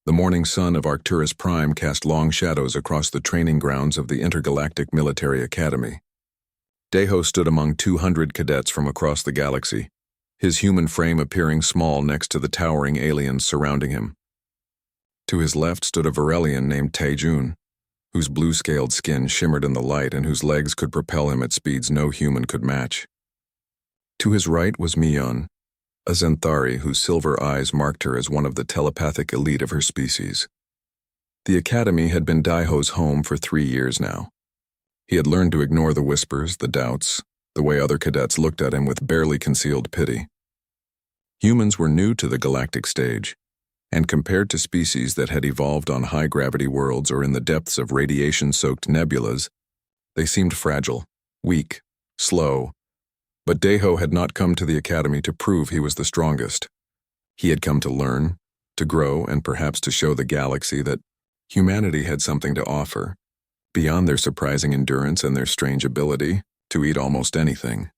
The morning sun of Arcturus Prime cast long shadows across the training grounds of the Intergalactic Military Academy. Deho stood among 200 cadets from across the galaxy, his human frame appearing small next to the towering aliens surrounding him. To his left stood a Varelian named Taejun, whose blue-scaled skin shimmered in the light and whose legs could propel him at speeds no human could match. To his right was Mion, a Zenthari whose silver eyes marked her as one of the telepathic elite of her species. The academy had been Daiho's home for 3 years now. He had learned to ignore the whispers, the doubts, the way other cadets looked at him with barely concealed pity. Humans were new to the galactic stage, and compared to species that had evolved on high-gravity worlds or in the depths of radiation-soaked nebulas, they seemed fragile, weak, slow. But Deho had not come to the academy to prove he was the strongest. He had come to learn, to grow, and perhaps to show the galaxy that humanity had something to offer, beyond their surprising endurance and their strange ability to eat almost anything.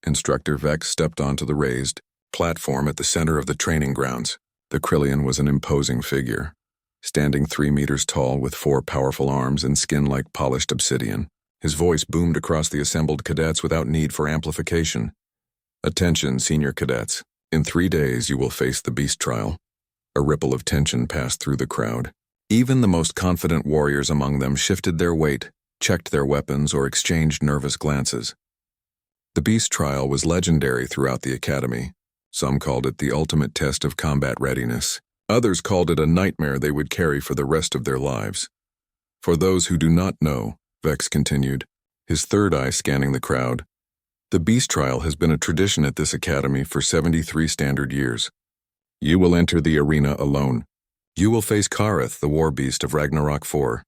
Instructor Vex stepped onto the raised platform at the center of the training grounds. The Krillian was an imposing figure, standing 3 meters tall with 4 powerful arms and skin like polished obsidian. His voice boomed across the assembled cadets without need for amplification. "Attention, senior cadets. In 3 days you will face the beast trial." A ripple of tension passed through the crowd. Even the most confident warriors among them shifted their weight, checked their weapons, or exchanged nervous glances. The beast trial was legendary throughout the academy. Some called it the ultimate test of combat readiness. Others called it a nightmare they would carry for the rest of their lives. For those who do not know, Vex continued, his third eye scanning the crowd, the beast trial has been a tradition at this academy for 73 standard years. You will enter the arena alone. You will face Kareth, the war beast of Ragnarok 4.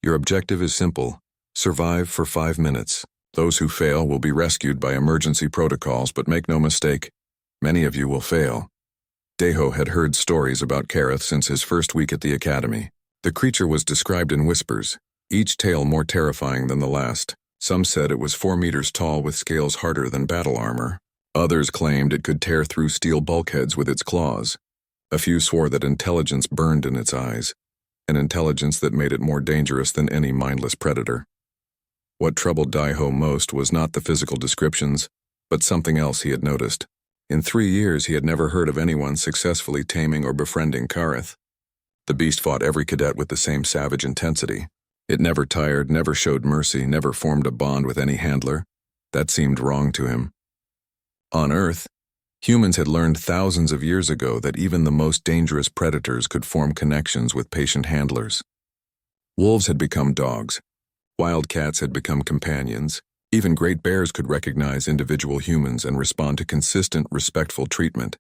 Your objective is simple: survive for 5 minutes. Those who fail will be rescued by emergency protocols, but make no mistake, many of you will fail. Deho had heard stories about Kareth since his first week at the academy. The creature was described in whispers, each tale more terrifying than the last. Some said it was 4 meters tall with scales harder than battle armor. Others claimed it could tear through steel bulkheads with its claws. A few swore that intelligence burned in its eyes, an intelligence that made it more dangerous than any mindless predator. What troubled Daiho most was not the physical descriptions, but something else he had noticed. In 3 years he had never heard of anyone successfully taming or befriending Kareth. The beast fought every cadet with the same savage intensity. It never tired, never showed mercy, never formed a bond with any handler. That seemed wrong to him. On Earth, humans had learned thousands of years ago that even the most dangerous predators could form connections with patient handlers. Wolves had become dogs. Wild cats had become companions. Even great bears could recognize individual humans and respond to consistent, respectful treatment.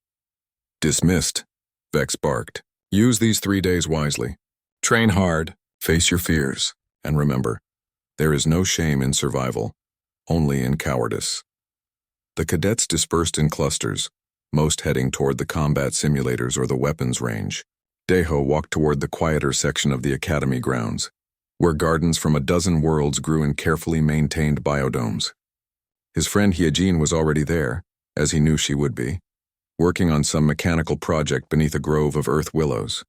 "Dismissed," Vex barked. "Use these 3 days wisely. Train hard, face your fears, and remember, there is no shame in survival, only in cowardice." The cadets dispersed in clusters, most heading toward the combat simulators or the weapons range. Deho walked toward the quieter section of the academy grounds, where gardens from a dozen worlds grew in carefully maintained biodomes. His friend Hyejin was already there, as he knew she would be, working on some mechanical project beneath a grove of earth willows.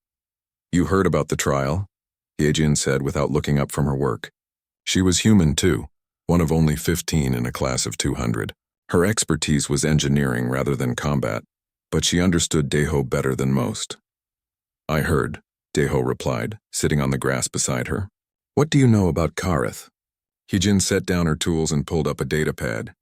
"You heard about the trial?" Hyejin said without looking up from her work. She was human too, one of only 15 in a class of 200. Her expertise was engineering rather than combat, but she understood Deho better than most. "I heard," Deho replied, sitting on the grass beside her. "What do you know about Kareth?" Hyejin set down her tools and pulled up a datapad.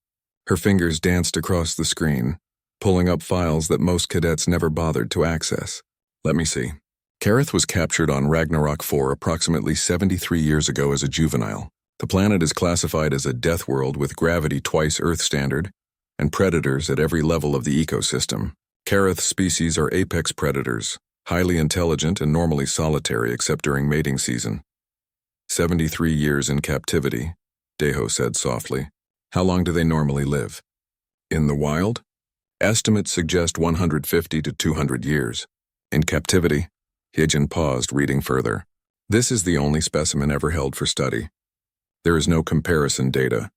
Her fingers danced across the screen, pulling up files that most cadets never bothered to access. "Let me see. Kareth was captured on Ragnarok 4 approximately 73 years ago as a juvenile. The planet is classified as a death world with gravity twice Earth standard and predators at every level of the ecosystem. Kareth's species are apex predators, highly intelligent and normally solitary except during mating season. 73 years in captivity," Deho said softly. "How long do they normally live?" "In the wild? Estimates suggest 150 to 200 years. In captivity?" Hyejin paused, reading further. "This is the only specimen ever held for study. There is no comparison data."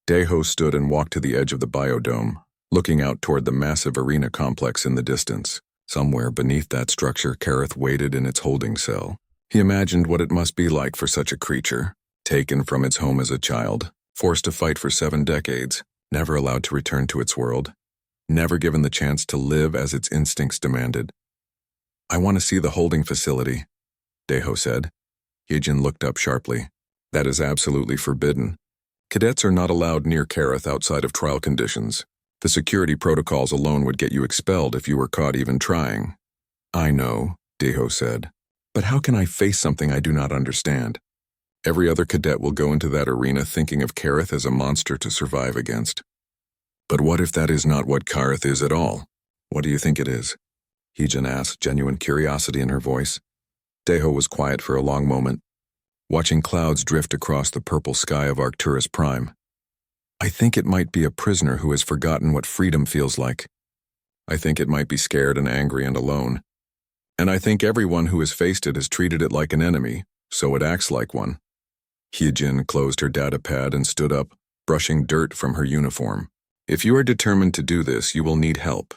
Deho stood and walked to the edge of the biodome, looking out toward the massive arena complex in the distance. Somewhere beneath that structure, Kareth waited in its holding cell. He imagined what it must be like for such a creature, taken from its home as a child, forced to fight for 7 decades, never allowed to return to its world, never given the chance to live as its instincts demanded. "I want to see the holding facility," Deho said. Hyejin looked up sharply. "That is absolutely forbidden. Cadets are not allowed near Kareth outside of trial conditions. The security protocols alone would get you expelled if you were caught even trying." "I know," Deho said. "But how can I face something I do not understand? Every other cadet will go into that arena thinking of Kareth as a monster to survive against." "But what if that is not what Kareth is at all? What do you think it is?" Hyejin asked, genuine curiosity in her voice. Deho was quiet for a long moment, watching clouds drift across the purple sky of Arcturus Prime. "I think it might be a prisoner who has forgotten what freedom feels like. I think it might be scared and angry and alone. And I think everyone who has faced it has treated it like an enemy, so it acts like one." Hyejin closed her data pad and stood up, brushing dirt from her uniform. "If you are determined to do this, you will need help.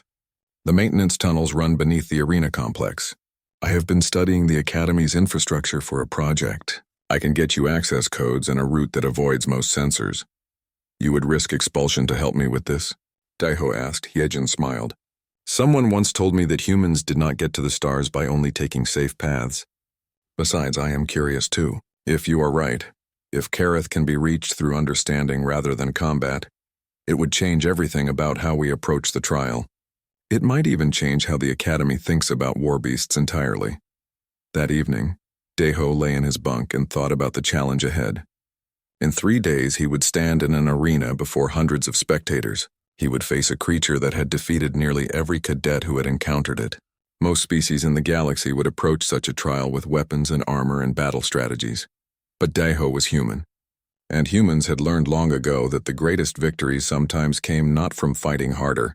The maintenance tunnels run beneath the arena complex. I have been studying the Academy's infrastructure for a project. I can get you access codes and a route that avoids most sensors. You would risk expulsion to help me with this?" Deho asked. Hyejin smiled. "Someone once told me that humans did not get to the stars by only taking safe paths. Besides, I am curious too. If you are right, if Kareth can be reached through understanding rather than combat, it would change everything about how we approach the trial. It might even change how the Academy thinks about war beasts entirely." That evening, Deho lay in his bunk and thought about the challenge ahead. In 3 days, he would stand in an arena before hundreds of spectators. He would face a creature that had defeated nearly every cadet who had encountered it. Most species in the galaxy would approach such a trial with weapons and armor and battle strategies. But Deho was human, and humans had learned long ago that the greatest victories sometimes came not from fighting harder,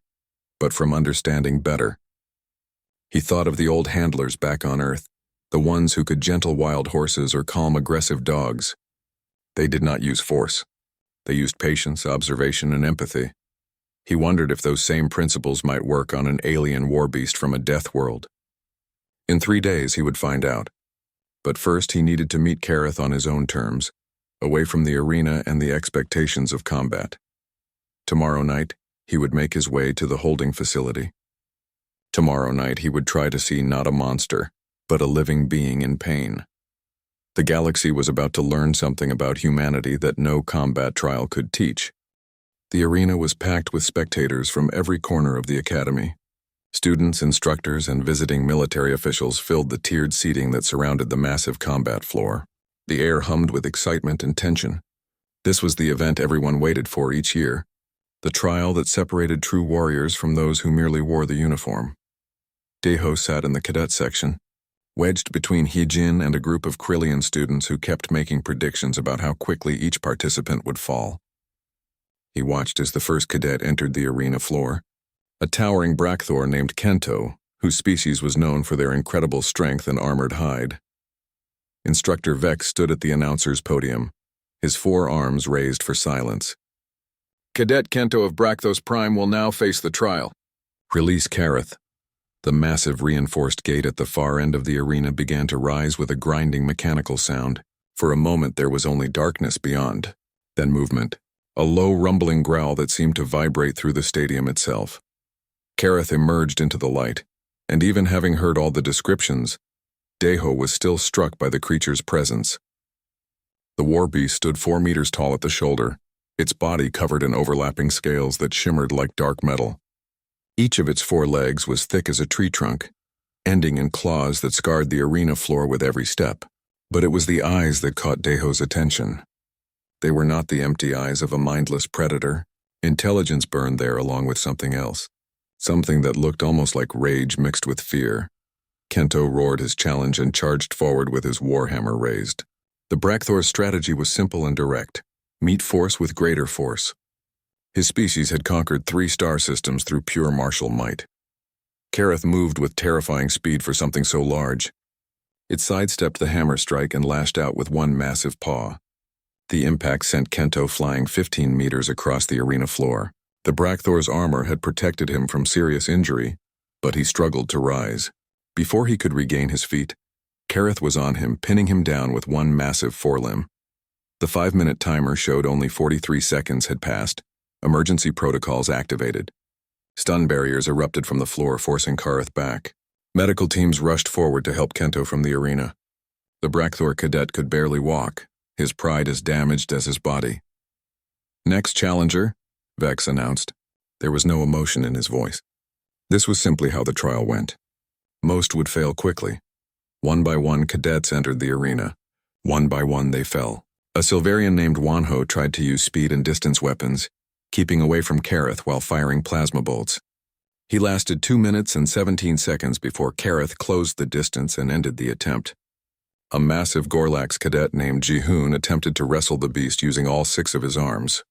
but from understanding better. He thought of the old handlers back on Earth, the ones who could gentle wild horses or calm aggressive dogs. They did not use force. They used patience, observation, and empathy. He wondered if those same principles might work on an alien war beast from a death world. In 3 days, he would find out. But first, he needed to meet Kareth on his own terms, away from the arena and the expectations of combat. Tomorrow night, he would make his way to the holding facility. Tomorrow night, he would try to see not a monster, but a living being in pain. The galaxy was about to learn something about humanity that no combat trial could teach. The arena was packed with spectators from every corner of the Academy. Students, instructors, and visiting military officials filled the tiered seating that surrounded the massive combat floor. The air hummed with excitement and tension. This was the event everyone waited for each year, the trial that separated true warriors from those who merely wore the uniform. Deho sat in the cadet section, wedged between Hyejin and a group of Krillian students who kept making predictions about how quickly each participant would fall. He watched as the first cadet entered the arena floor, a towering Brakthor named Kento, whose species was known for their incredible strength and armored hide. Instructor Vex stood at the announcer's podium, his 4 arms raised for silence. "Cadet Kento of Brakthos Prime will now face the trial. Release Kareth." The massive reinforced gate at the far end of the arena began to rise with a grinding mechanical sound. For a moment there was only darkness beyond, then movement, a low rumbling growl that seemed to vibrate through the stadium itself. Kareth emerged into the light, and even having heard all the descriptions, Deho was still struck by the creature's presence. The war beast stood 4 meters tall at the shoulder, its body covered in overlapping scales that shimmered like dark metal. Each of its 4 legs was thick as a tree trunk, ending in claws that scarred the arena floor with every step. But it was the eyes that caught Deho's attention. They were not the empty eyes of a mindless predator. Intelligence burned there along with something else, something that looked almost like rage mixed with fear. Kento roared his challenge and charged forward with his warhammer raised. The Brakthor's strategy was simple and direct: meet force with greater force. His species had conquered 3 star systems through pure martial might. Kareth moved with terrifying speed for something so large. It sidestepped the hammer strike and lashed out with one massive paw. The impact sent Kento flying 15 meters across the arena floor. The Brakthor's armor had protected him from serious injury, but he struggled to rise. Before he could regain his feet, Kareth was on him, pinning him down with one massive forelimb. The 5-minute timer showed only 43 seconds had passed. Emergency protocols activated. Stun barriers erupted from the floor, forcing Kareth back. Medical teams rushed forward to help Kento from the arena. The Brakthor cadet could barely walk, his pride as damaged as his body. "Next challenger," Vex announced. There was no emotion in his voice. This was simply how the trial went. Most would fail quickly. One by one, cadets entered the arena. One by one, they fell. A Silverian named Wanho tried to use speed and distance weapons, keeping away from Kareth while firing plasma bolts. He lasted 2 minutes and 17 seconds before Kareth closed the distance and ended the attempt. A massive Gorlax cadet named Jihoon attempted to wrestle the beast using all 6 of his arms.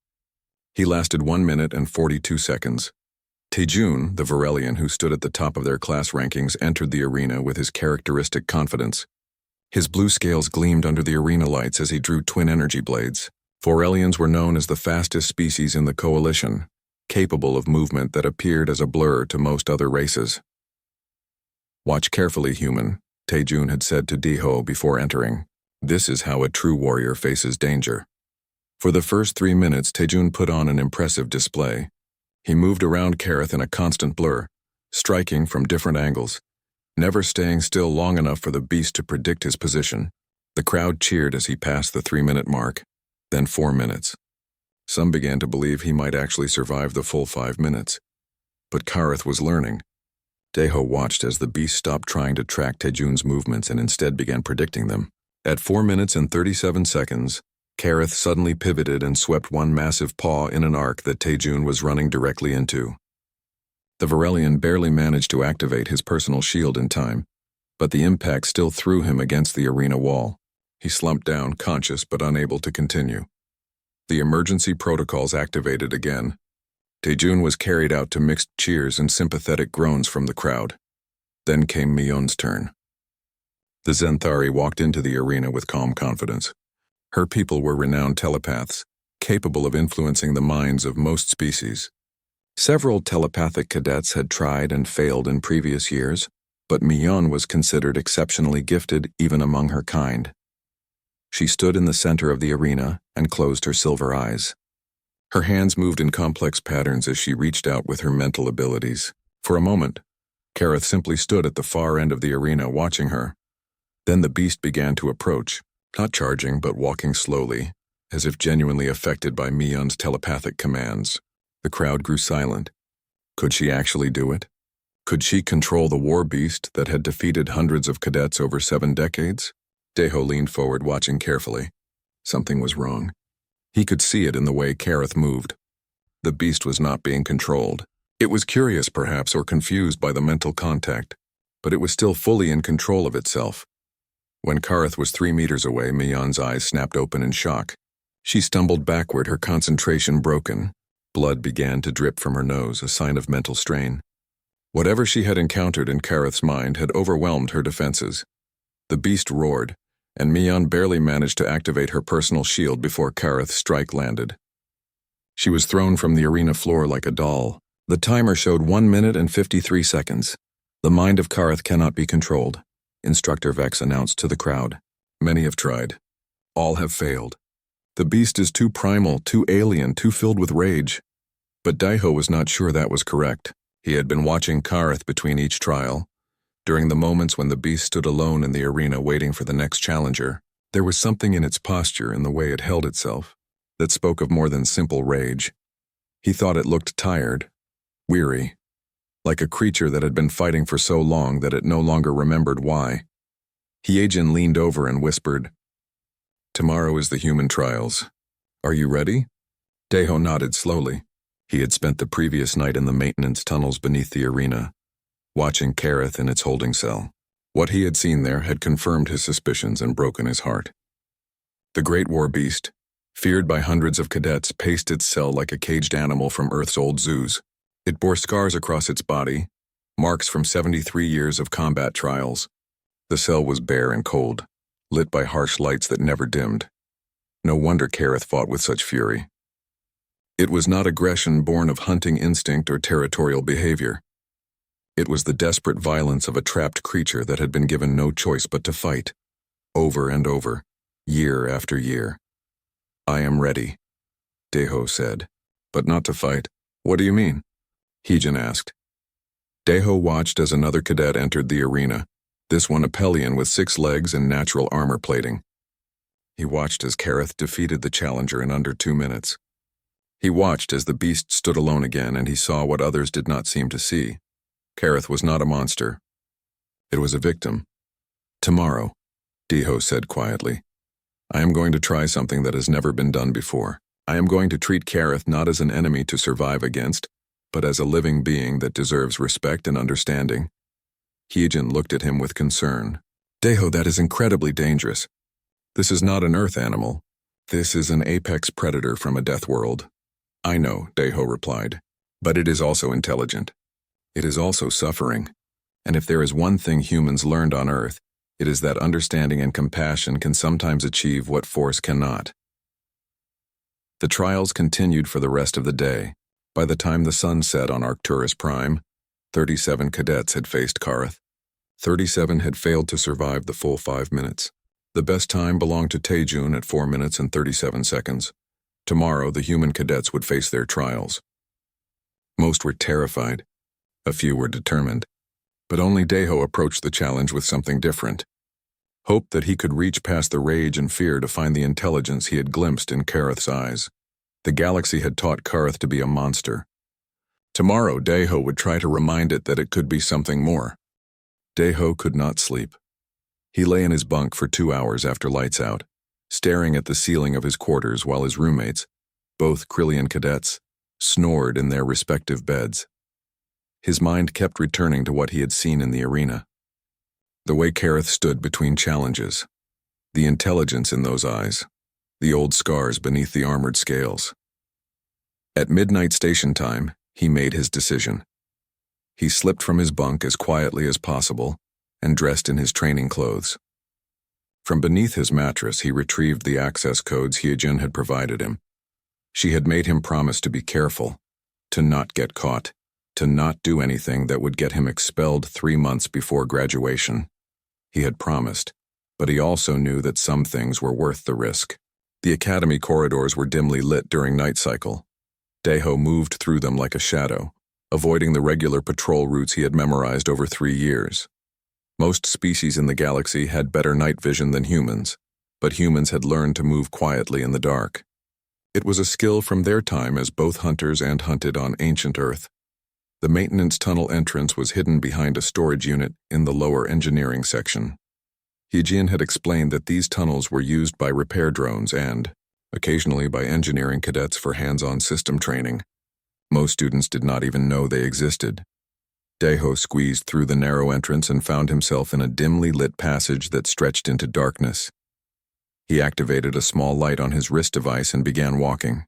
He lasted 1 minute and 42 seconds. Taejun, the Varelian who stood at the top of their class rankings, entered the arena with his characteristic confidence. His blue scales gleamed under the arena lights as he drew twin energy blades. Varelians were known as the fastest species in the coalition, capable of movement that appeared as a blur to most other races. "Watch carefully, human," Taejun had said to Diho before entering. "This is how a true warrior faces danger." For the first 3 minutes, Taejun put on an impressive display. He moved around Kareth in a constant blur, striking from different angles, never staying still long enough for the beast to predict his position. The crowd cheered as he passed the 3-minute mark, then 4 minutes. Some began to believe he might actually survive the full 5 minutes. But Kareth was learning. Daeho watched as the beast stopped trying to track Taejun's movements and instead began predicting them. At 4 minutes and 37 seconds, Kareth suddenly pivoted and swept one massive paw in an arc that Taejun was running directly into. The Varelian barely managed to activate his personal shield in time, but the impact still threw him against the arena wall. He slumped down, conscious but unable to continue. The emergency protocols activated again. Taejun was carried out to mixed cheers and sympathetic groans from the crowd. Then came Mion's turn. The Zenthari walked into the arena with calm confidence. Her people were renowned telepaths, capable of influencing the minds of most species. Several telepathic cadets had tried and failed in previous years, but Mion was considered exceptionally gifted even among her kind. She stood in the center of the arena and closed her silver eyes. Her hands moved in complex patterns as she reached out with her mental abilities. For a moment, Kareth simply stood at the far end of the arena watching her. Then the beast began to approach, not charging but walking slowly, as if genuinely affected by Mion's telepathic commands. The crowd grew silent. Could she actually do it? Could she control the war beast that had defeated hundreds of cadets over 7 decades? Daeho leaned forward, watching carefully. Something was wrong. He could see it in the way Kareth moved. The beast was not being controlled. It was curious, perhaps, or confused by the mental contact, but it was still fully in control of itself. When Kareth was 3 meters away, Mion's eyes snapped open in shock. She stumbled backward, her concentration broken. Blood began to drip from her nose, a sign of mental strain. Whatever she had encountered in Kareth's mind had overwhelmed her defenses. The beast roared, and Mion barely managed to activate her personal shield before Kareth's strike landed. She was thrown from the arena floor like a doll. The timer showed 1 minute and 53 seconds. "The mind of Kareth cannot be controlled," Instructor Vex announced to the crowd. "Many have tried. All have failed. The beast is too primal, too alien, too filled with rage." But Daeho was not sure that was correct. He had been watching Kareth between each trial. During the moments when the beast stood alone in the arena waiting for the next challenger, there was something in its posture and the way it held itself that spoke of more than simple rage. He thought it looked tired, weary, like a creature that had been fighting for so long that it no longer remembered why. Hyejin leaned over and whispered, "Tomorrow is the human trials. Are you ready?" Daeho nodded slowly. He had spent the previous night in the maintenance tunnels beneath the arena, watching Kareth in its holding cell. What he had seen there had confirmed his suspicions and broken his heart. The great war beast, feared by hundreds of cadets, paced its cell like a caged animal from Earth's old zoos. It bore scars across its body, marks from 73 years of combat trials. The cell was bare and cold, lit by harsh lights that never dimmed. No wonder Kareth fought with such fury. It was not aggression born of hunting instinct or territorial behavior. It was the desperate violence of a trapped creature that had been given no choice but to fight, over and over, year after year. "I am ready," Deho said. "But not to fight." "What do you mean?" Heejin asked. Deho watched as another cadet entered the arena, this one a Pelion with 6 legs and natural armor plating. He watched as Kareth defeated the challenger in under 2 minutes. He watched as the beast stood alone again, and he saw what others did not seem to see. Kareth was not a monster. It was a victim. "Tomorrow," Deho said quietly, "I am going to try something that has never been done before. I am going to treat Kareth not as an enemy to survive against, but as a living being that deserves respect and understanding." Heejin looked at him with concern. "Deho, that is incredibly dangerous. This is not an Earth animal. This is an apex predator from a death world." "I know," Deho replied, "but it is also intelligent. It is also suffering. And if there is one thing humans learned on Earth, it is that understanding and compassion can sometimes achieve what force cannot." The trials continued for the rest of the day. By the time the sun set on Arcturus Prime, 37 cadets had faced Kareth. 37 had failed to survive the full 5 minutes. The best time belonged to Taejun at 4 minutes and 37 seconds. Tomorrow, the human cadets would face their trials. Most were terrified. A few were determined. But only Deho approached the challenge with something different. Hope that he could reach past the rage and fear to find the intelligence he had glimpsed in Kareth's eyes. The galaxy had taught Kareth to be a monster. Tomorrow, Deho would try to remind it that it could be something more. Deho could not sleep. He lay in his bunk for 2 hours after lights out, staring at the ceiling of his quarters while his roommates, both Krillian cadets, snored in their respective beds. His mind kept returning to what he had seen in the arena. The way Kareth stood between challenges, the intelligence in those eyes, the old scars beneath the armored scales. At midnight station time, he made his decision. He slipped from his bunk as quietly as possible and dressed in his training clothes. From beneath his mattress, he retrieved the access codes Heejin had provided him. She had made him promise to be careful, to not get caught, to not do anything that would get him expelled 3 months before graduation. He had promised, but he also knew that some things were worth the risk. The academy corridors were dimly lit during night cycle. Deho moved through them like a shadow, avoiding the regular patrol routes he had memorized over 3 years. Most species in the galaxy had better night vision than humans, but humans had learned to move quietly in the dark. It was a skill from their time as both hunters and hunted on ancient Earth. The maintenance tunnel entrance was hidden behind a storage unit in the lower engineering section. Heejin had explained that these tunnels were used by repair drones and, occasionally by engineering cadets for hands-on system training. Most students did not even know they existed. Deho squeezed through the narrow entrance and found himself in a dimly lit passage that stretched into darkness. He activated a small light on his wrist device and began walking.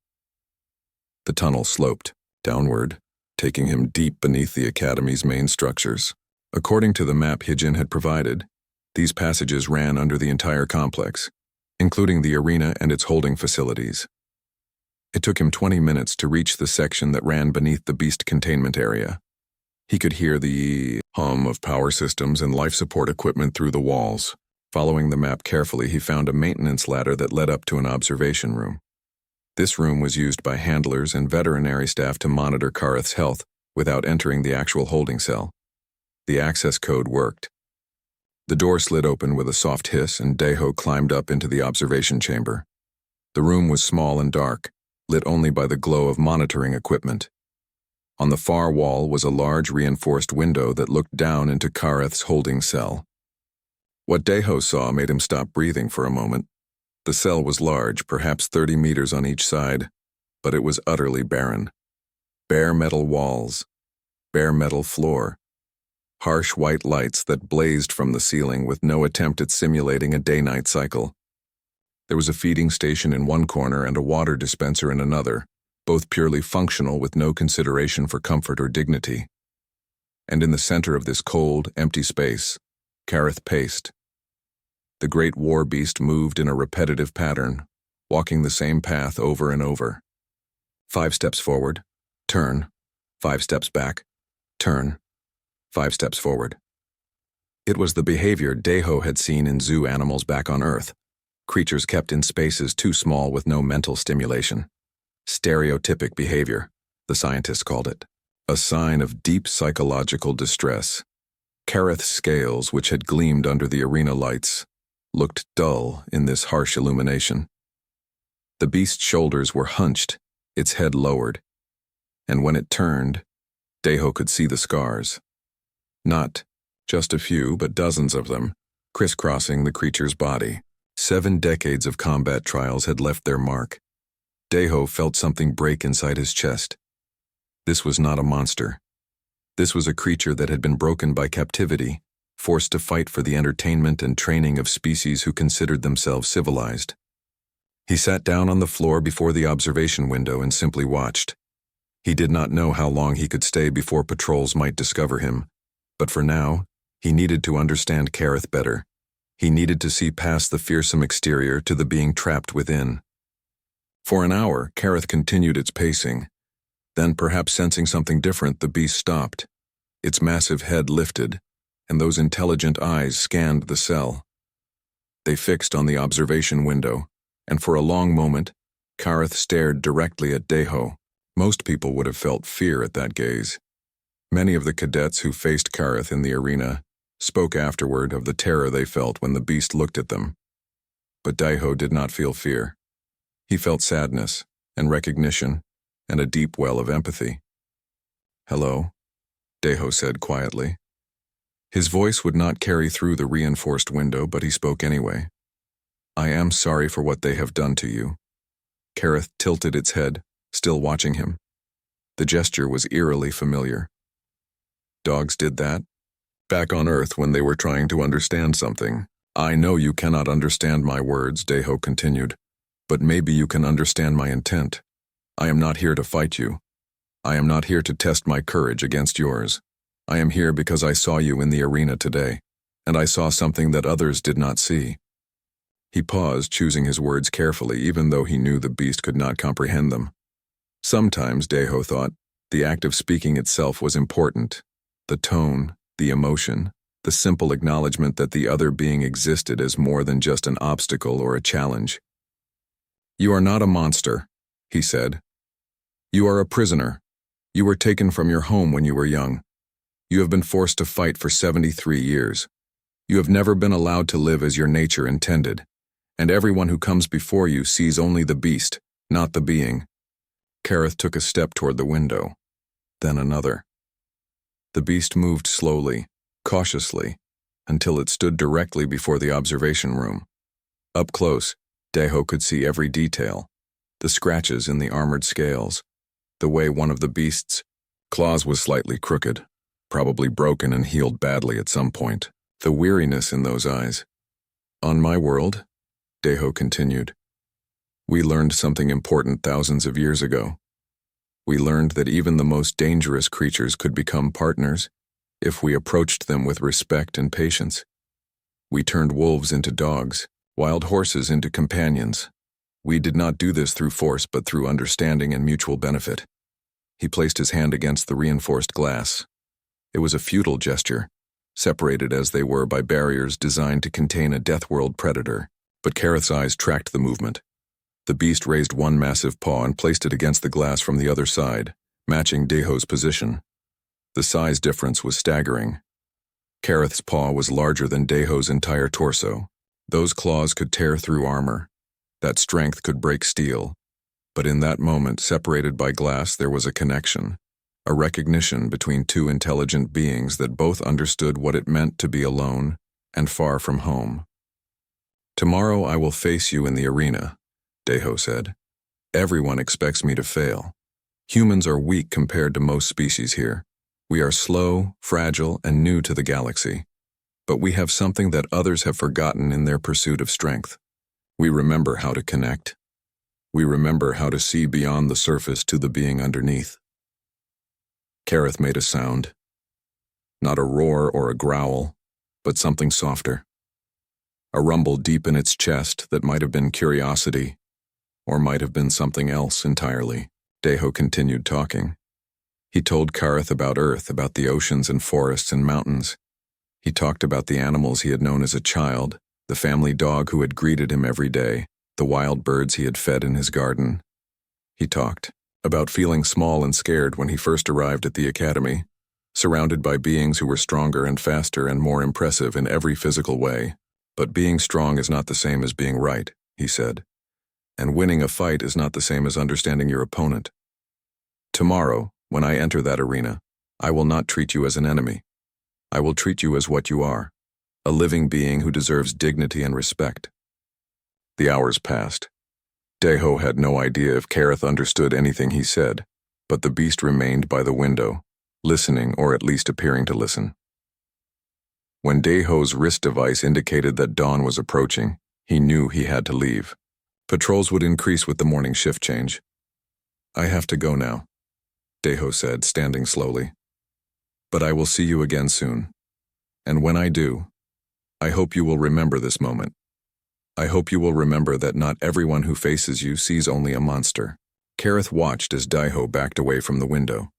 The tunnel sloped downward, taking him deep beneath the academy's main structures. According to the map Heejin had provided, these passages ran under the entire complex, including the arena and its holding facilities. It took him 20 minutes to reach the section that ran beneath the beast containment area. He could hear the hum of power systems and life support equipment through the walls. Following the map carefully, he found a maintenance ladder that led up to an observation room. This room was used by handlers and veterinary staff to monitor Kareth's health without entering the actual holding cell. The access code worked. The door slid open with a soft hiss, and Deho climbed up into the observation chamber. The room was small and dark, lit only by the glow of monitoring equipment. On the far wall was a large reinforced window that looked down into Kareth's holding cell. What Deho saw made him stop breathing for a moment. The cell was large, perhaps 30 meters on each side, but it was utterly barren. Bare metal walls, bare metal floor, harsh white lights that blazed from the ceiling with no attempt at simulating a day-night cycle. There was a feeding station in one corner and a water dispenser in another, both purely functional with no consideration for comfort or dignity. And in the center of this cold, empty space, Kareth paced. The great war beast moved in a repetitive pattern, walking the same path over and over. 5 steps forward, turn, 5 steps back, turn, 5 steps forward. It was the behavior Deho had seen in zoo animals back on Earth, creatures kept in spaces too small with no mental stimulation. Stereotypic behavior, the scientists called it, a sign of deep psychological distress. Kareth's scales, which had gleamed under the arena lights, looked dull in this harsh illumination. The beast's shoulders were hunched, its head lowered, and when it turned, Deho could see the scars. Not just a few, but dozens of them, crisscrossing the creature's body. 7 decades of combat trials had left their mark. Deho felt something break inside his chest. This was not a monster. This was a creature that had been broken by captivity, forced to fight for the entertainment and training of species who considered themselves civilized. He sat down on the floor before the observation window and simply watched. He did not know how long he could stay before patrols might discover him, but for now, he needed to understand Kareth better. He needed to see past the fearsome exterior to the being trapped within. For an hour, Kareth continued its pacing. Then, perhaps sensing something different, the beast stopped. Its massive head lifted, and those intelligent eyes scanned the cell. They fixed on the observation window, and for a long moment, Kareth stared directly at Deho. Most people would have felt fear at that gaze. Many of the cadets who faced Kareth in the arena spoke afterward of the terror they felt when the beast looked at them. But Deho did not feel fear. He felt sadness and recognition and a deep well of empathy. "Hello," Deho said quietly. His voice would not carry through the reinforced window, but he spoke anyway. "I am sorry for what they have done to you." Kareth tilted its head, still watching him. The gesture was eerily familiar. Dogs did that? Back on Earth when they were trying to understand something. "I know you cannot understand my words," Deho continued, "but maybe you can understand my intent. I am not here to fight you. I am not here to test my courage against yours. I am here because I saw you in the arena today, and I saw something that others did not see." He paused, choosing his words carefully, even though he knew the beast could not comprehend them. Sometimes, Deho thought, the act of speaking itself was important. The tone, the emotion, the simple acknowledgement that the other being existed as more than just an obstacle or a challenge. "You are not a monster," he said. "You are a prisoner. You were taken from your home when you were young. You have been forced to fight for 73 years. You have never been allowed to live as your nature intended, and everyone who comes before you sees only the beast, not the being." Kareth took a step toward the window, then another. The beast moved slowly, cautiously, until it stood directly before the observation room. Up close, Deho could see every detail: the scratches in the armored scales, the way one of the beast's claws was slightly crooked, probably broken and healed badly at some point, the weariness in those eyes. "On my world," Deho continued, "we learned something important thousands of years ago. We learned that even the most dangerous creatures could become partners if we approached them with respect and patience. We turned wolves into dogs, wild horses into companions. We did not do this through force, but through understanding and mutual benefit." He placed his hand against the reinforced glass. It was a futile gesture, separated as they were by barriers designed to contain a death-world predator, but Kareth's eyes tracked the movement. The beast raised one massive paw and placed it against the glass from the other side, matching Deho's position. The size difference was staggering. Kareth's paw was larger than Deho's entire torso. Those claws could tear through armor. That strength could break steel. But in that moment, separated by glass, there was a connection, a recognition between two intelligent beings that both understood what it meant to be alone and far from home. "Tomorrow I will face you in the arena," Deho said. "Everyone expects me to fail. Humans are weak compared to most species here. We are slow, fragile, and new to the galaxy. But we have something that others have forgotten in their pursuit of strength. We remember how to connect. We remember how to see beyond the surface to the being underneath." Kareth made a sound. Not a roar or a growl, but something softer. A rumble deep in its chest that might have been curiosity, or might have been something else entirely. Deho continued talking. He told Kareth about Earth, about the oceans and forests and mountains. He talked about the animals he had known as a child, the family dog who had greeted him every day, the wild birds he had fed in his garden. He talked about feeling small and scared when he first arrived at the academy, surrounded by beings who were stronger and faster and more impressive in every physical way. But being strong is not the same as being right, he said. And winning a fight is not the same as understanding your opponent. Tomorrow, when I enter that arena, I will not treat you as an enemy. I will treat you as what you are, a living being who deserves dignity and respect. The hours passed. Deho had no idea if Kareth understood anything he said, but the beast remained by the window, listening or at least appearing to listen. When Deho's wrist device indicated that dawn was approaching, he knew he had to leave. Patrols would increase with the morning shift change. I have to go now, Deho said, standing slowly. But I will see you again soon. And when I do, I hope you will remember this moment. I hope you will remember that not everyone who faces you sees only a monster. Kareth watched as Deho backed away from the window.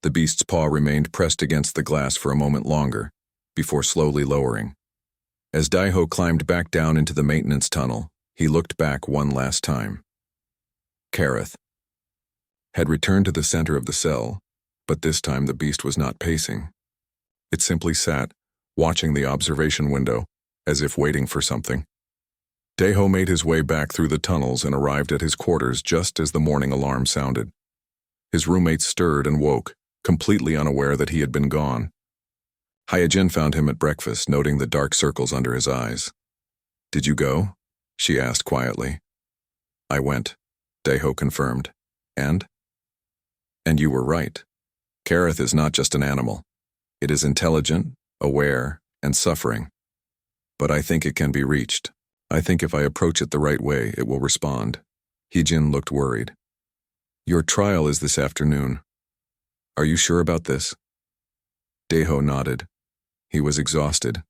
The beast's paw remained pressed against the glass for a moment longer, before slowly lowering. As Deho climbed back down into the maintenance tunnel, he looked back one last time. Kareth had returned to the center of the cell, but this time the beast was not pacing. It simply sat, watching the observation window, as if waiting for something. Deho made his way back through the tunnels and arrived at his quarters just as the morning alarm sounded. His roommates stirred and woke, completely unaware that he had been gone. Hyojin found him at breakfast, noting the dark circles under his eyes. Did you go? She asked quietly. I went, Deho confirmed. And? And you were right. Kareth is not just an animal. It is intelligent, aware, and suffering. But I think it can be reached. I think if I approach it the right way, it will respond. Hyojin looked worried. Your trial is this afternoon. Are you sure about this? Deho nodded. He was exhausted,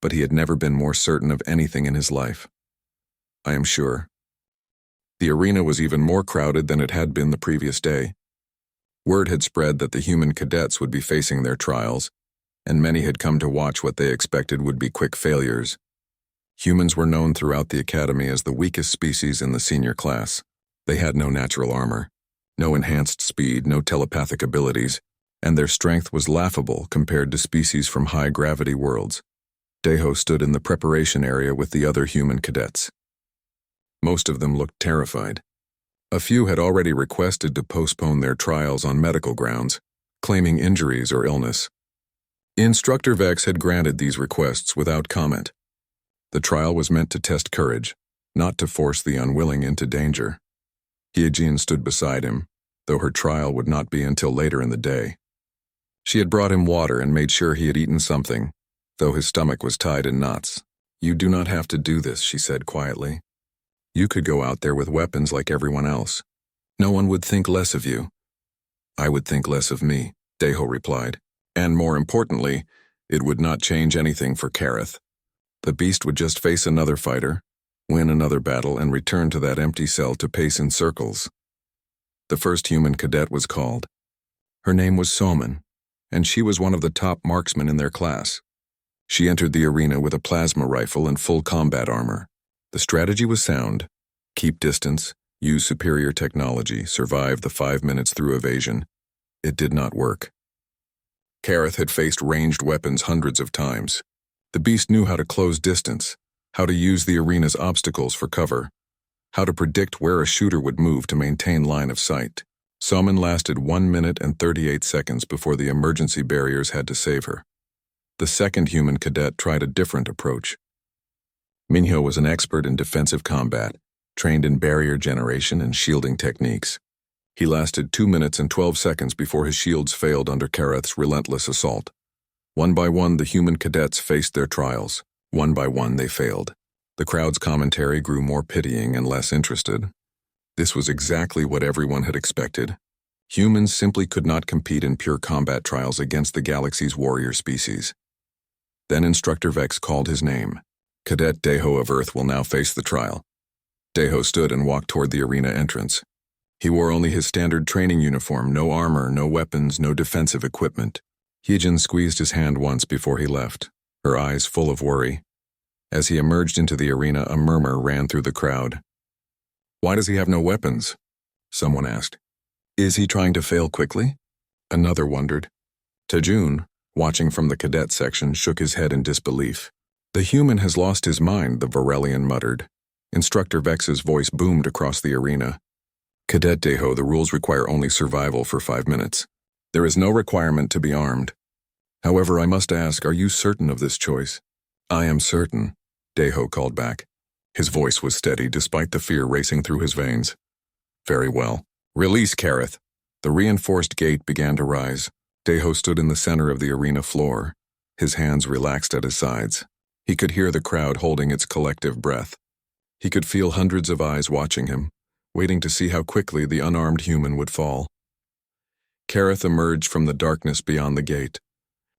but he had never been more certain of anything in his life. I am sure. The arena was even more crowded than it had been the previous day. Word had spread that the human cadets would be facing their trials, and many had come to watch what they expected would be quick failures. Humans were known throughout the academy as the weakest species in the senior class. They had no natural armor, no enhanced speed, no telepathic abilities, and their strength was laughable compared to species from high-gravity worlds. Deho stood in the preparation area with the other human cadets. Most of them looked terrified. A few had already requested to postpone their trials on medical grounds, claiming injuries or illness. Instructor Vex had granted these requests without comment. The trial was meant to test courage, not to force the unwilling into danger. Hyojin stood beside him, though her trial would not be until later in the day. She had brought him water and made sure he had eaten something, though his stomach was tied in knots. You do not have to do this, she said quietly. You could go out there with weapons like everyone else. No one would think less of you. I would think less of me, Deho replied. And more importantly, it would not change anything for Kareth. The beast would just face another fighter, win another battle, and return to that empty cell to pace in circles. The first human cadet was called. Her name was Soman, and she was one of the top marksmen in their class. She entered the arena with a plasma rifle and full combat armor. The strategy was sound. Keep distance, use superior technology, survive the 5 minutes through evasion. It did not work. Kareth had faced ranged weapons hundreds of times. The beast knew how to close distance, how to use the arena's obstacles for cover, how to predict where a shooter would move to maintain line of sight. Soman lasted 1 minute and 38 seconds before the emergency barriers had to save her. The second human cadet tried a different approach. Minhyo was an expert in defensive combat, trained in barrier generation and shielding techniques. He lasted 2 minutes and 12 seconds before his shields failed under Kareth's relentless assault. One by one, the human cadets faced their trials. One by one, they failed. The crowd's commentary grew more pitying and less interested. This was exactly what everyone had expected. Humans simply could not compete in pure combat trials against the galaxy's warrior species. Then Instructor Vex called his name. Cadet Deho of Earth will now face the trial. Deho stood and walked toward the arena entrance. He wore only his standard training uniform, no armor, no weapons, no defensive equipment. Hyejin squeezed his hand once before he left, her eyes full of worry. As he emerged into the arena, a murmur ran through the crowd. "Why does he have no weapons?" someone asked. "Is he trying to fail quickly?" Another wondered. Taejun, watching from the cadet section, shook his head in disbelief. "The human has lost his mind," the Varelian muttered. Instructor Vex's voice boomed across the arena. "Cadet Daeho, the rules require only survival for 5 minutes. There is no requirement to be armed. However, I must ask, are you certain of this choice?" "I am certain," Daeho called back. His voice was steady despite the fear racing through his veins. "Very well. Release Kareth." The reinforced gate began to rise. Daeho stood in the center of the arena floor, his hands relaxed at his sides. He could hear the crowd holding its collective breath. He could feel hundreds of eyes watching him, waiting to see how quickly the unarmed human would fall. Kareth emerged from the darkness beyond the gate.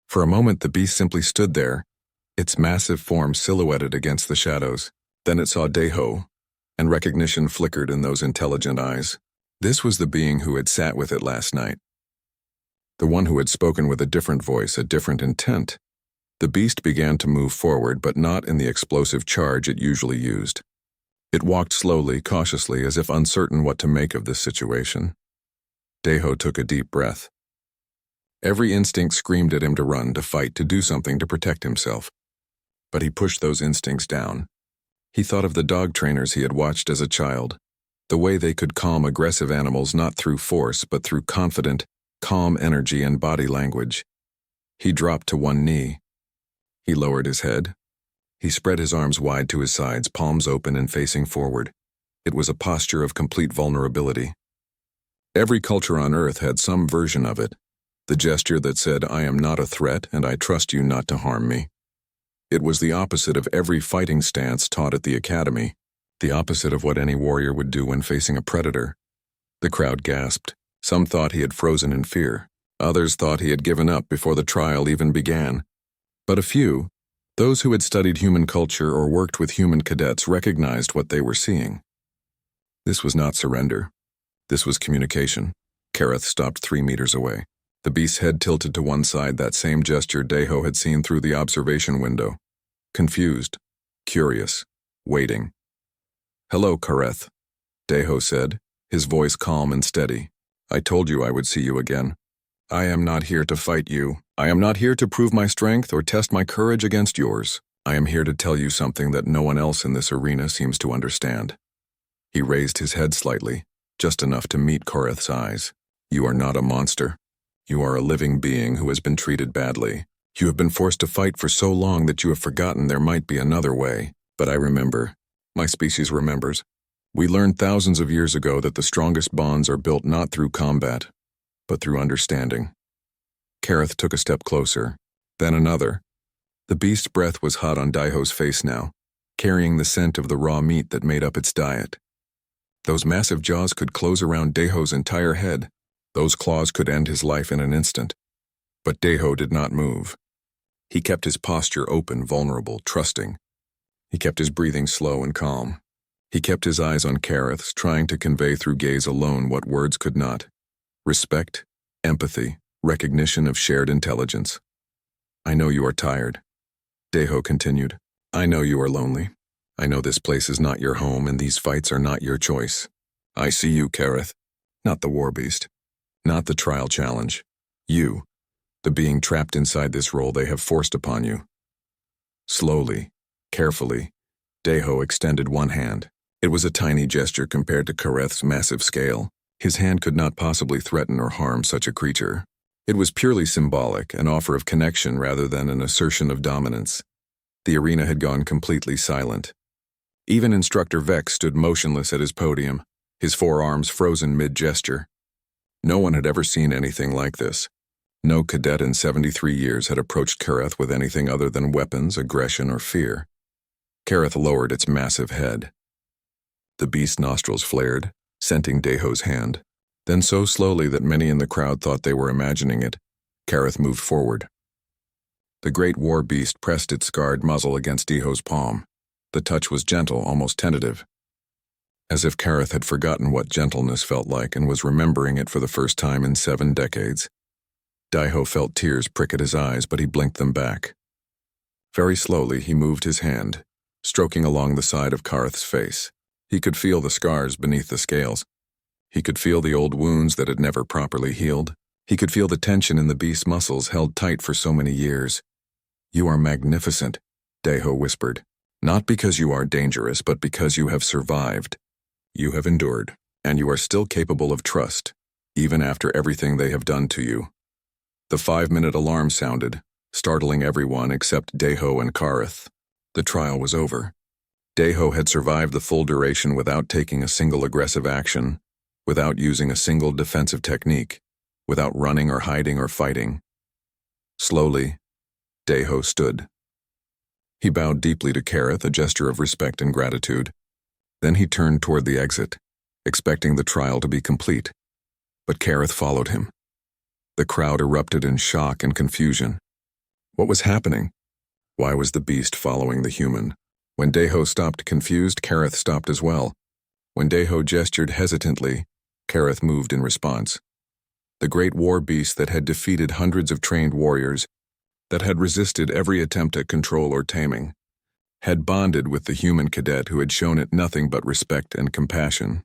For a moment the beast simply stood there, its massive form silhouetted against the shadows. Then it saw Daeho, and recognition flickered in those intelligent eyes. This was the being who had sat with it last night. The one who had spoken with a different voice, a different intent. The beast began to move forward, but not in the explosive charge it usually used. It walked slowly, cautiously, as if uncertain what to make of this situation. Daeho took a deep breath. Every instinct screamed at him to run, to fight, to do something to protect himself. But he pushed those instincts down. He thought of the dog trainers he had watched as a child, the way they could calm aggressive animals not through force but through confident, calm energy and body language. He dropped to one knee. He lowered his head. He spread his arms wide to his sides, palms open and facing forward. It was a posture of complete vulnerability. Every culture on Earth had some version of it, the gesture that said, "I am not a threat and I trust you not to harm me." It was the opposite of every fighting stance taught at the academy, the opposite of what any warrior would do when facing a predator. The crowd gasped. Some thought he had frozen in fear. Others thought he had given up before the trial even began. But a few, those who had studied human culture or worked with human cadets, recognized what they were seeing. This was not surrender. This was communication. Kareth stopped 3 meters away. The beast's head tilted to one side, that same gesture Daeho had seen through the observation window. Confused, curious, waiting. "Hello, Kareth," Daeho said, his voice calm and steady. "I told you I would see you again. I am not here to fight you. I am not here to prove my strength or test my courage against yours. I am here to tell you something that no one else in this arena seems to understand." He raised his head slightly, just enough to meet Kareth's eyes. "You are not a monster. You are a living being who has been treated badly. You have been forced to fight for so long that you have forgotten there might be another way. But I remember. My species remembers. We learned thousands of years ago that the strongest bonds are built not through combat, but through understanding." Kareth took a step closer, then another. The beast's breath was hot on Daeho's face now, carrying the scent of the raw meat that made up its diet. Those massive jaws could close around Daeho's entire head. Those claws could end his life in an instant. But Daeho did not move. He kept his posture open, vulnerable, trusting. He kept his breathing slow and calm. He kept his eyes on Kareth's, trying to convey through gaze alone what words could not. Respect, empathy, recognition of shared intelligence. "I know you are tired," Daeho continued. "I know you are lonely. I know this place is not your home and these fights are not your choice. I see you, Kareth, not the war beast, not the trial challenge. You, the being trapped inside this role they have forced upon you." Slowly, carefully, Daeho extended one hand. It was a tiny gesture compared to Kareth's massive scale. His hand could not possibly threaten or harm such a creature. It was purely symbolic, an offer of connection rather than an assertion of dominance. The arena had gone completely silent. Even Instructor Vex stood motionless at his podium, his forearms frozen mid-gesture. No one had ever seen anything like this. No cadet in 73 years had approached Kareth with anything other than weapons, aggression, or fear. Kareth lowered its massive head. The beast's nostrils flared, scenting Daeho's hand. Then so slowly that many in the crowd thought they were imagining it, Kareth moved forward. The great war beast pressed its scarred muzzle against Daeho's palm. The touch was gentle, almost tentative. as if Kareth had forgotten what gentleness felt like and was remembering it for the first time in 7 decades. Daiho felt tears prick at his eyes, but he blinked them back. Very slowly, he moved his hand, stroking along the side of Kareth's face. He could feel the scars beneath the scales. He could feel the old wounds that had never properly healed. He could feel the tension in the beast's muscles held tight for so many years. "You are magnificent," Daiho whispered. "Not because you are dangerous, but because you have survived. You have endured, and you are still capable of trust, even after everything they have done to you." The 5-minute alarm sounded, startling everyone except Daiho and Kareth. The trial was over. Daiho had survived the full duration without taking a single aggressive action, without using a single defensive technique, without running or hiding or fighting. Slowly, Daiho stood. He bowed deeply to Kareth, a gesture of respect and gratitude. Then he turned toward the exit, expecting the trial to be complete. But Kareth followed him. The crowd erupted in shock and confusion. What was happening? Why was the beast following the human? When Daiho stopped confused, Kareth stopped as well. When Daiho gestured hesitantly, Kareth moved in response. The great war beast that had defeated hundreds of trained warriors, that had resisted every attempt at control or taming, had bonded with the human cadet who had shown it nothing but respect and compassion.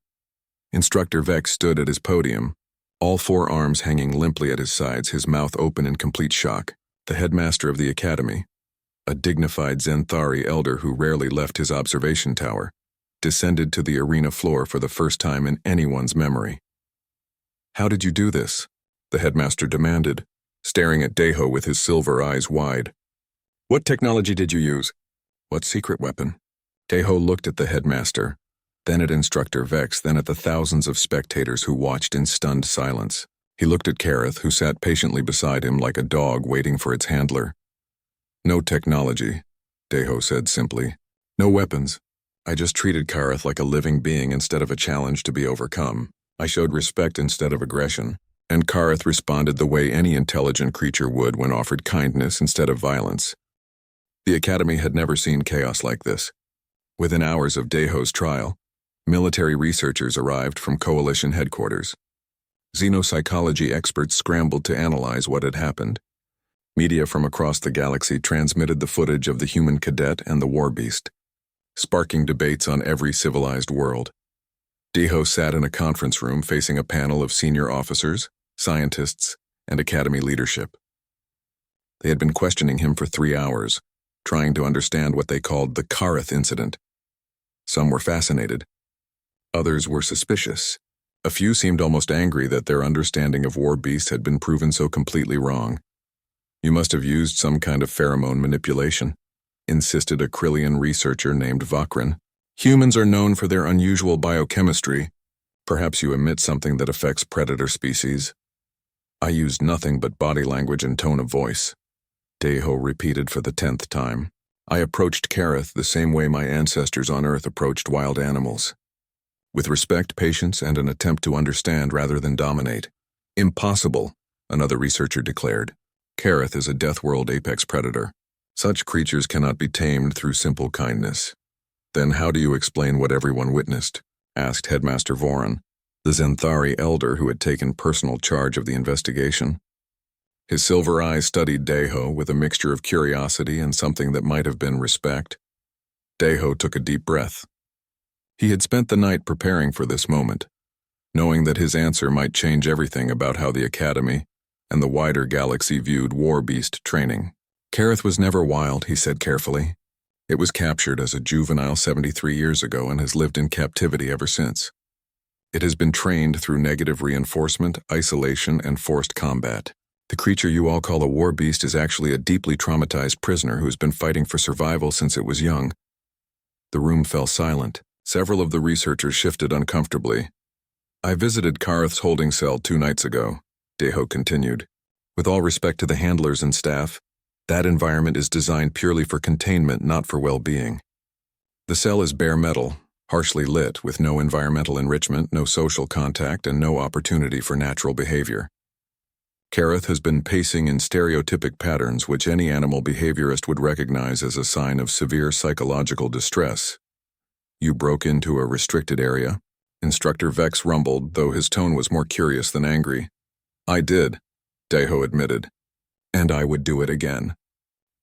Instructor Vex stood at his podium, all 4 arms hanging limply at his sides, his mouth open in complete shock. The headmaster of the academy, a dignified Zenthari elder who rarely left his observation tower, descended to the arena floor for the first time in anyone's memory. "How did you do this?" the headmaster demanded, staring at Daiho with his silver eyes wide. "What technology did you use? What secret weapon?" Daiho looked at the headmaster, then at Instructor Vex, then at the thousands of spectators who watched in stunned silence. He looked at Kareth, who sat patiently beside him like a dog waiting for its handler. "No technology," Daiho said simply. "No weapons. I just treated Kareth like a living being instead of a challenge to be overcome. I showed respect instead of aggression, and Kareth responded the way any intelligent creature would when offered kindness instead of violence." The Academy had never seen chaos like this. Within hours of Daiho's trial, military researchers arrived from Coalition headquarters. Xenopsychology experts scrambled to analyze what had happened. Media from across the galaxy transmitted the footage of the human cadet and the war beast, sparking debates on every civilized world. Daiho sat in a conference room facing a panel of senior officers, scientists, and Academy leadership. They had been questioning him for 3 hours, trying to understand what they called the Kareth incident. Some were fascinated. Others were suspicious. A few seemed almost angry that their understanding of war beasts had been proven so completely wrong. "You must have used some kind of pheromone manipulation," insisted a Krillian researcher named Vakrin. "Humans are known for their unusual biochemistry. Perhaps you emit something that affects predator species." "I used nothing but body language and tone of voice," Daiho repeated for the 10th time. "I approached Kareth the same way my ancestors on Earth approached wild animals. With respect, patience, and an attempt to understand rather than dominate." "Impossible," another researcher declared. "Kareth is a Death World apex predator. Such creatures cannot be tamed through simple kindness." "Then how do you explain what everyone witnessed?" asked Headmaster Voron, the Zenthari elder who had taken personal charge of the investigation. His silver eyes studied Daiho with a mixture of curiosity and something that might have been respect. Daiho took a deep breath. He had spent the night preparing for this moment, knowing that his answer might change everything about how the Academy and the wider galaxy viewed war beast training. "Kareth was never wild," he said carefully. "It was captured as a juvenile 73 years ago and has lived in captivity ever since. It has been trained through negative reinforcement, isolation, and forced combat. The creature you all call a war beast is actually a deeply traumatized prisoner who has been fighting for survival since it was young." The room fell silent. Several of the researchers shifted uncomfortably. "I visited Kareth's holding cell 2 nights ago," Daiho continued. "With all respect to the handlers and staff, that environment is designed purely for containment, not for well-being. The cell is bare metal, harshly lit, with no environmental enrichment, no social contact, and no opportunity for natural behavior. Kareth has been pacing in stereotypic patterns which any animal behaviorist would recognize as a sign of severe psychological distress. You broke into a restricted area? Instructor Vex rumbled, though his tone was more curious than angry. I did, Deho admitted. And I would do it again.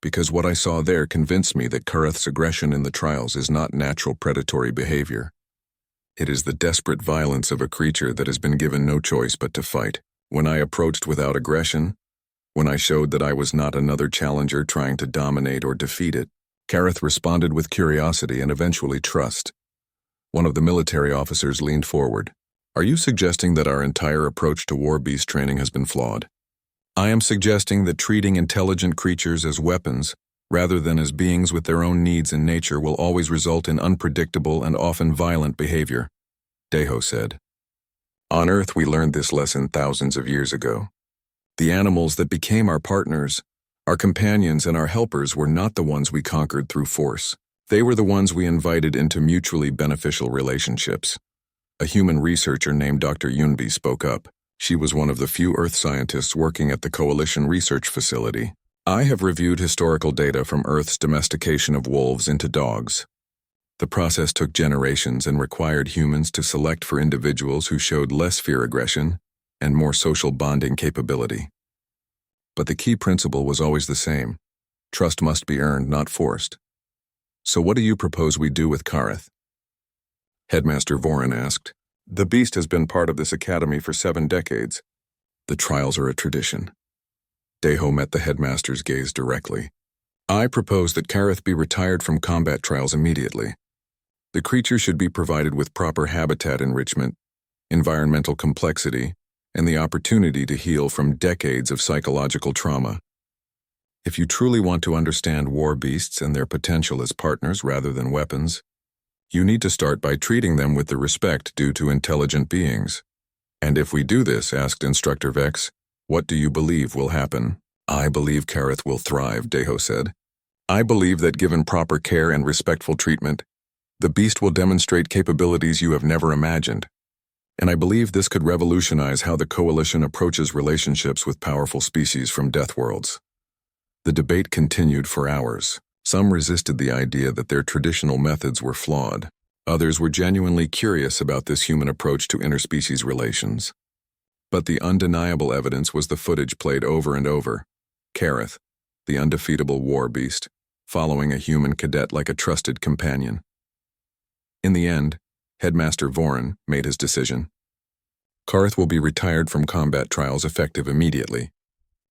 Because what I saw there convinced me that Kareth's aggression in the trials is not natural predatory behavior. It is the desperate violence of a creature that has been given no choice but to fight. When I approached without aggression, when I showed that I was not another challenger trying to dominate or defeat it, Kareth responded with curiosity and eventually trust. One of the military officers leaned forward. Are you suggesting that our entire approach to war beast training has been flawed? I am suggesting that treating intelligent creatures as weapons, rather than as beings with their own needs in nature, will always result in unpredictable and often violent behavior, Deho said. On Earth, we learned this lesson thousands of years ago. The animals that became our partners, our companions and our helpers were not the ones we conquered through force. They were the ones we invited into mutually beneficial relationships. A human researcher named Dr. Yunbi spoke up. She was one of the few Earth scientists working at the Coalition Research Facility. I have reviewed historical data from Earth's domestication of wolves into dogs. The process took generations and required humans to select for individuals who showed less fear aggression and more social bonding capability. But the key principle was always the same. Trust must be earned, not forced. So what do you propose we do with Kareth? Headmaster Voran asked. The beast has been part of this academy for 7 decades. The trials are a tradition. Deho met the headmaster's gaze directly. I propose that Kareth be retired from combat trials immediately. The creature should be provided with proper habitat enrichment, environmental complexity, and the opportunity to heal from decades of psychological trauma. If you truly want to understand war beasts and their potential as partners rather than weapons, you need to start by treating them with the respect due to intelligent beings. And if we do this, asked Instructor Vex, what do you believe will happen? I believe Kareth will thrive, Deho said. I believe that given proper care and respectful treatment, the beast will demonstrate capabilities you have never imagined. And I believe this could revolutionize how the Coalition approaches relationships with powerful species from death worlds. The debate continued for hours. Some resisted the idea that their traditional methods were flawed. Others were genuinely curious about this human approach to interspecies relations. But the undeniable evidence was the footage played over and over. Kareth, the undefeatable war beast, following a human cadet like a trusted companion. In the end, Headmaster Voran made his decision. Kareth will be retired from combat trials effective immediately.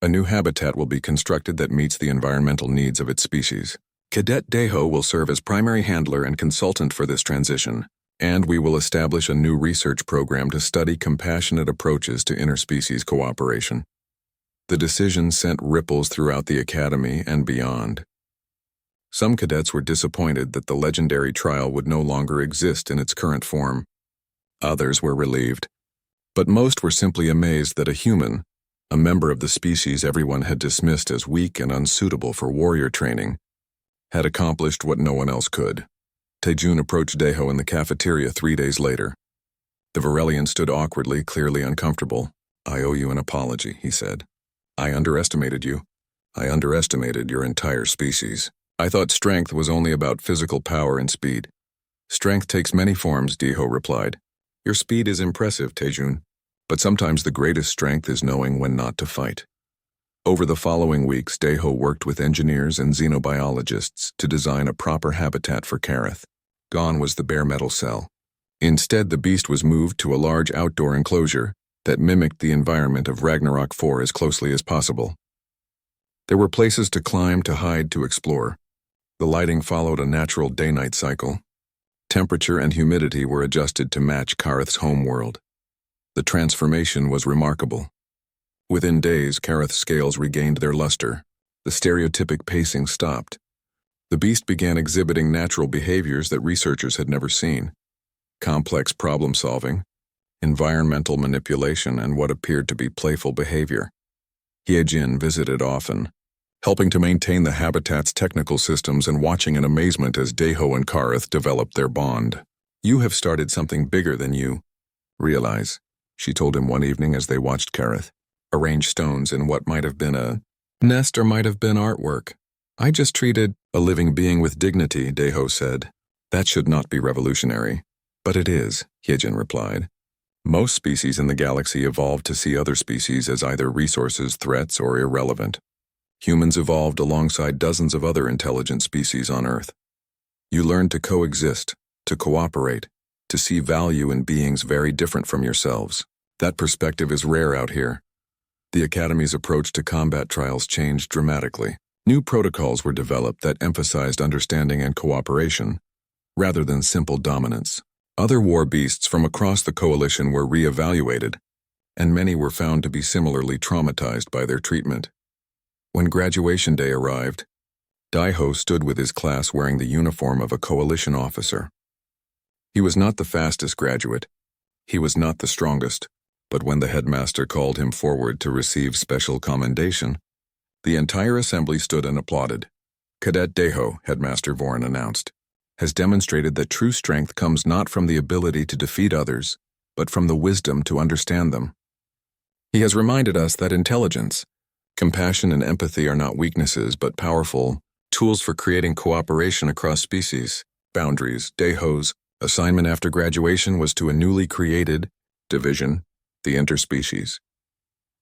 A new habitat will be constructed that meets the environmental needs of its species. Cadet Deho will serve as primary handler and consultant for this transition, and we will establish a new research program to study compassionate approaches to interspecies cooperation. The decision sent ripples throughout the academy and beyond. Some cadets were disappointed that the legendary trial would no longer exist in its current form. Others were relieved. But most were simply amazed that a human, a member of the species everyone had dismissed as weak and unsuitable for warrior training, had accomplished what no one else could. Taejun approached Deho in the cafeteria 3 days later. The Varelian stood awkwardly, clearly uncomfortable. I owe you an apology, he said. I underestimated you. I underestimated your entire species. I thought strength was only about physical power and speed. Strength takes many forms, Deho replied. Your speed is impressive, Taejun, but sometimes the greatest strength is knowing when not to fight. Over the following weeks, Deho worked with engineers and xenobiologists to design a proper habitat for Kareth. Gone was the bare metal cell. Instead, the beast was moved to a large outdoor enclosure that mimicked the environment of Ragnarok 4 as closely as possible. There were places to climb, to hide, to explore. The lighting followed a natural day-night cycle. Temperature and humidity were adjusted to match Kareth's home world. The transformation was remarkable. Within days, Kareth's scales regained their luster. The stereotypic pacing stopped. The beast began exhibiting natural behaviors that researchers had never seen. Complex problem-solving, environmental manipulation, and what appeared to be playful behavior. Hyejin visited often, helping to maintain the habitat's technical systems and watching in amazement as Deho and Kareth developed their bond. You have started something bigger than you realize, she told him one evening as they watched Kareth arrange stones in what might have been a nest or might have been artwork. I just treated a living being with dignity, Deho said. That should not be revolutionary. But it is, Hyejin replied. Most species in the galaxy evolved to see other species as either resources, threats, or irrelevant. Humans evolved alongside dozens of other intelligent species on Earth. You learned to coexist, to cooperate, to see value in beings very different from yourselves. That perspective is rare out here. The Academy's approach to combat trials changed dramatically. New protocols were developed that emphasized understanding and cooperation, rather than simple dominance. Other war beasts from across the coalition were re-evaluated, and many were found to be similarly traumatized by their treatment. When graduation day arrived, Daiho stood with his class wearing the uniform of a coalition officer. He was not the fastest graduate. He was not the strongest, but when the headmaster called him forward to receive special commendation, the entire assembly stood and applauded. Cadet Daiho, Headmaster Voran announced, has demonstrated that true strength comes not from the ability to defeat others, but from the wisdom to understand them. He has reminded us that intelligence, compassion, and empathy are not weaknesses but powerful tools for creating cooperation across species, boundaries. Daiho's assignment after graduation was to a newly created division, the Interspecies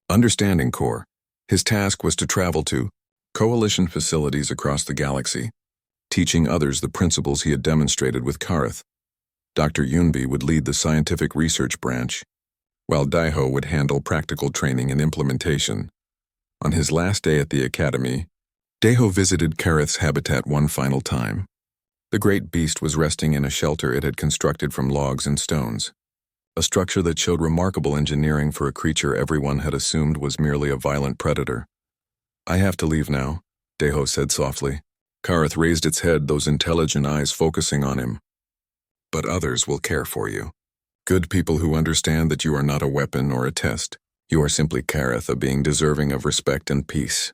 Understanding Corps. His task was to travel to coalition facilities across the galaxy, teaching others the principles he had demonstrated with Kareth. Dr. Yunbi would lead the scientific research branch, while Daiho would handle practical training and implementation. On his last day at the academy, Daiho visited Kareth's habitat one final time. The great beast was resting in a shelter it had constructed from logs and stones, a structure that showed remarkable engineering for a creature everyone had assumed was merely a violent predator. I have to leave now, Daiho said softly. Kareth raised its head, those intelligent eyes focusing on him. But others will care for you. Good people who understand that you are not a weapon or a test. You are simply Kareth, a being deserving of respect and peace.